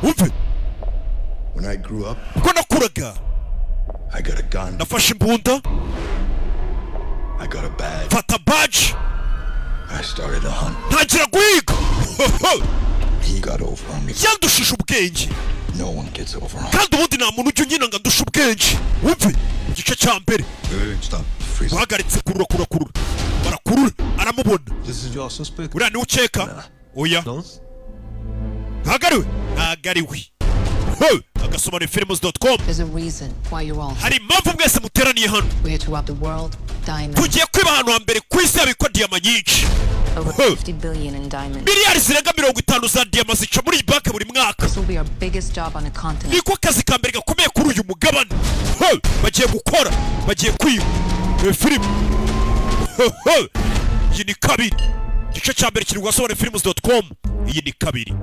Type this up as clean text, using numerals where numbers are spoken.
Umve. When I grew up, Ko nakuraga. I got a gun. Nafashe imbunda. I got a badge. Fata badge. I started a hunt. Ntangira guhiga. He got over on me. Yandushije ubwenge. No one gets over on me. Kandi ubundi nta muntu ujya unyina ngo andushe ubwenge. Umve. Igice cya mbere. Stop. Freeze. Bahagaritse kurura. Barakurura. Aramubona. This is your suspect. Uriya niwe ukeka. Oya. Ntagariwe. Agasomana films.com. There's a reason why you're all Hari impamvu mwese muteraniye hano. we're here to rob the world. Diamonds. Tugiye kwiba ahantu hambere ku isi habikwa diyama nyinshi. Over 50 billion in diamonds. Miliyari zirenga 50 za diyama zica muri iyi banki buri mwaka. This will be our biggest job on the continent. Niko kazi ka mbere gakomeye kuri uyu mugabane. Bagiye gukora. Bagiye kwiba. Filime. Iyi ni kabiri. Igice cya mbere kiri ku gasobane films.com. Iyi ni kabiri.